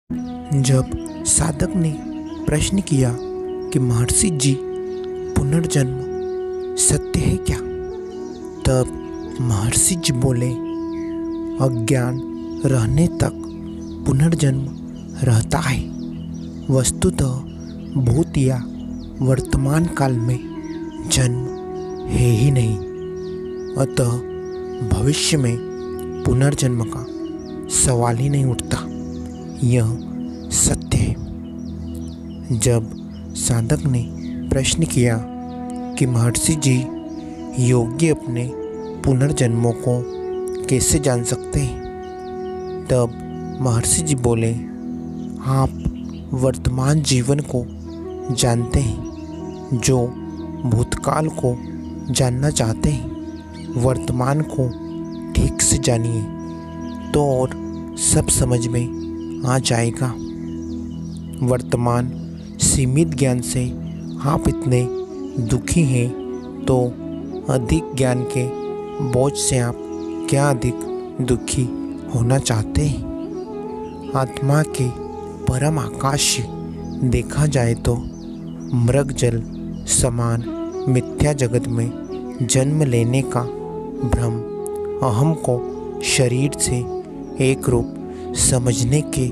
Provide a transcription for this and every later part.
जब साधक ने प्रश्न किया कि महर्षि जी, पुनर्जन्म सत्य है क्या, तब महर्षि जी बोले, अज्ञान रहने तक पुनर्जन्म रहता है। वस्तुतः भूत या वर्तमान काल में जन्म है ही नहीं, अतः भविष्य में पुनर्जन्म का सवाल ही नहीं उठता। यह सत्य है। जब साधक ने प्रश्न किया कि महर्षि जी, योगी अपने पुनर्जन्मों को कैसे जान सकते हैं, तब महर्षि जी बोले, आप वर्तमान जीवन को जानते हैं। जो भूतकाल को जानना चाहते हैं, वर्तमान को ठीक से जानिए तो और सब समझ में आ जाएगा। वर्तमान सीमित ज्ञान से आप इतने दुखी हैं, तो अधिक ज्ञान के बोझ से आप क्या अधिक दुखी होना चाहते हैं। आत्मा के परम आकाश से देखा जाए तो मृग जल समान मिथ्या जगत में जन्म लेने का भ्रम अहम को शरीर से एक रूप समझने के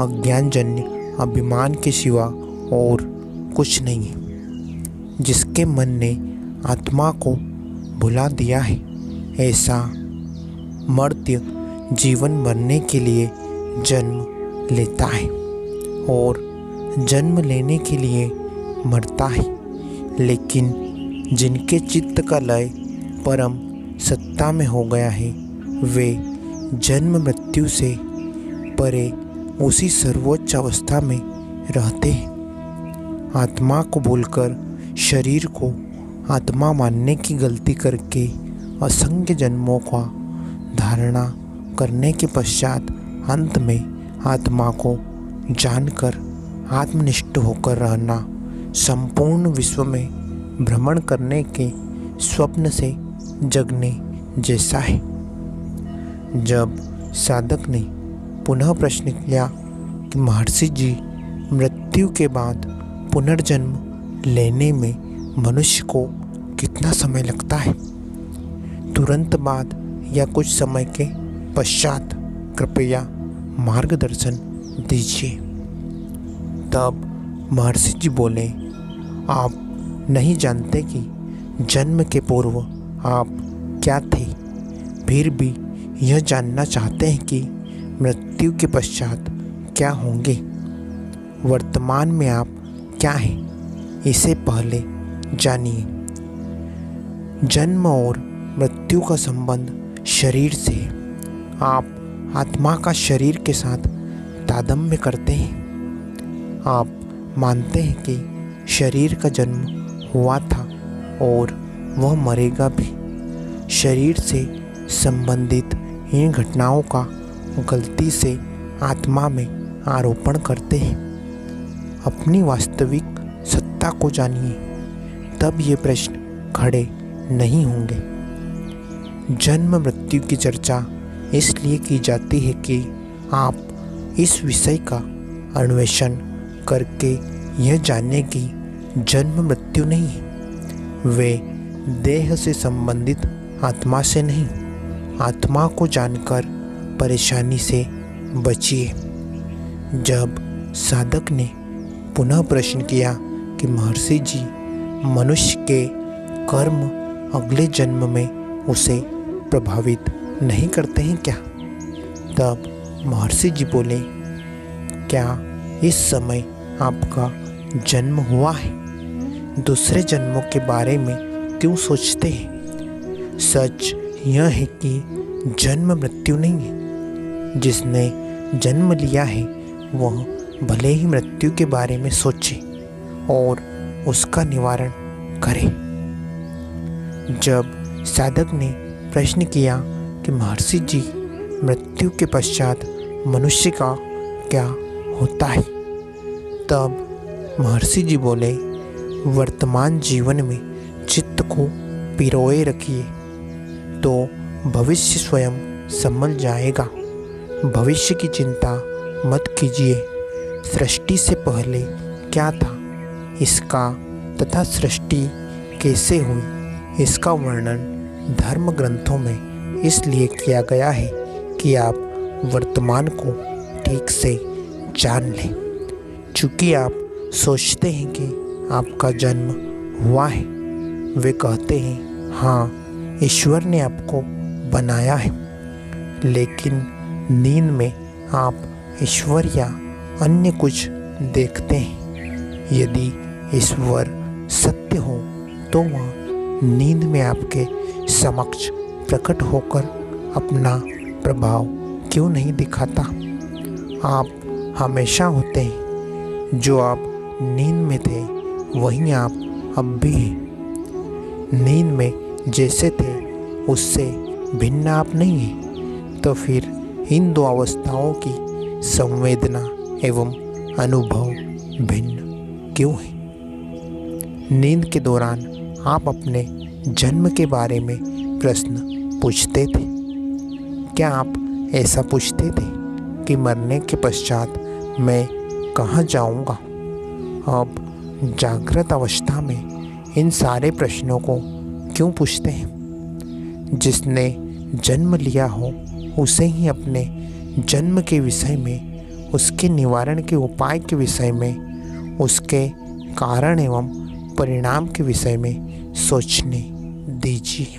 अज्ञानजन्य अभिमान के सिवा और कुछ नहीं है। जिसके मन ने आत्मा को भुला दिया है, ऐसा मर्त्य जीवन मरने के लिए जन्म लेता है और जन्म लेने के लिए मरता है। लेकिन जिनके चित्त का लय परम सत्ता में हो गया है, वे जन्म मृत्यु से परे उसी सर्वोच्च अवस्था में रहते हैं। आत्मा को भूलकर शरीर को आत्मा मानने की गलती करके असंख्य जन्मों का धारणा करने के पश्चात अंत में आत्मा को जानकर आत्मनिष्ठ होकर रहना संपूर्ण विश्व में भ्रमण करने के स्वप्न से जगने जैसा है। जब साधक ने पुनः प्रश्न किया कि महर्षि जी, मृत्यु के बाद पुनर्जन्म लेने में मनुष्य को कितना समय लगता है, तुरंत बाद या कुछ समय के पश्चात, कृपया मार्गदर्शन दीजिए। तब महर्षि जी बोले, आप नहीं जानते कि जन्म के पूर्व आप क्या थे, फिर भी यह जानना चाहते हैं कि मृत्यु के पश्चात क्या होंगे। वर्तमान में आप क्या हैं, इसे पहले जानिए। जन्म और मृत्यु का संबंध शरीर से है। आप आत्मा का शरीर के साथ तादात्म्य करते हैं। आप मानते हैं कि शरीर का जन्म हुआ था और वह मरेगा भी। शरीर से संबंधित इन घटनाओं का गलती से आत्मा में आरोपण करते हैं। अपनी वास्तविक सत्ता को जानिए, तब ये प्रश्न खड़े नहीं होंगे। जन्म मृत्यु की चर्चा इसलिए की जाती है कि आप इस विषय का अन्वेषण करके यह जानें कि जन्म मृत्यु नहीं है। वे देह से संबंधित आत्मा से नहीं, आत्मा को जानकर परेशानी से बचिए। जब साधक ने पुनः प्रश्न किया कि महर्षि जी, मनुष्य के कर्म अगले जन्म में उसे प्रभावित नहीं करते हैं क्या, तब महर्षि जी बोले, क्या इस समय आपका जन्म हुआ है? दूसरे जन्मों के बारे में क्यों सोचते हैं? सच यह है कि जन्म मृत्यु नहीं है। जिसने जन्म लिया है, वह भले ही मृत्यु के बारे में सोचे और उसका निवारण करे। जब साधक ने प्रश्न किया कि महर्षि जी, मृत्यु के पश्चात मनुष्य का क्या होता है, तब महर्षि जी बोले, वर्तमान जीवन में चित्त को पिरोए रखिए तो भविष्य स्वयं संभल जाएगा। भविष्य की चिंता मत कीजिए। सृष्टि से पहले क्या था इसका तथा सृष्टि कैसे हुई इसका वर्णन धर्म ग्रंथों में इसलिए किया गया है कि आप वर्तमान को ठीक से जान लें। चूँकि आप सोचते हैं कि आपका जन्म हुआ है, वे कहते हैं हाँ, ईश्वर ने आपको बनाया है, लेकिन नींद में आप ईश्वर या अन्य कुछ देखते हैं। यदि ईश्वर सत्य हो तो वह नींद में आपके समक्ष प्रकट होकर अपना प्रभाव क्यों नहीं दिखाता? आप हमेशा होते हैं, जो आप नींद में थे वहीं आप अब भी हैं। नींद में जैसे थे उससे भिन्न आप नहीं हैं, तो फिर इन दो अवस्थाओं की संवेदना एवं अनुभव भिन्न क्यों है? नींद के दौरान आप अपने जन्म के बारे में प्रश्न पूछते थे। क्या आप ऐसा पूछते थे कि मरने के पश्चात मैं कहाँ जाऊँगा? अब जागृत अवस्था में इन सारे प्रश्नों को क्यों पूछते हैं? जिसने जन्म लिया हो उसे ही अपने जन्म के विषय में, उसके निवारण के उपाय के विषय में, उसके कारण एवं परिणाम के विषय में सोचने दीजिए।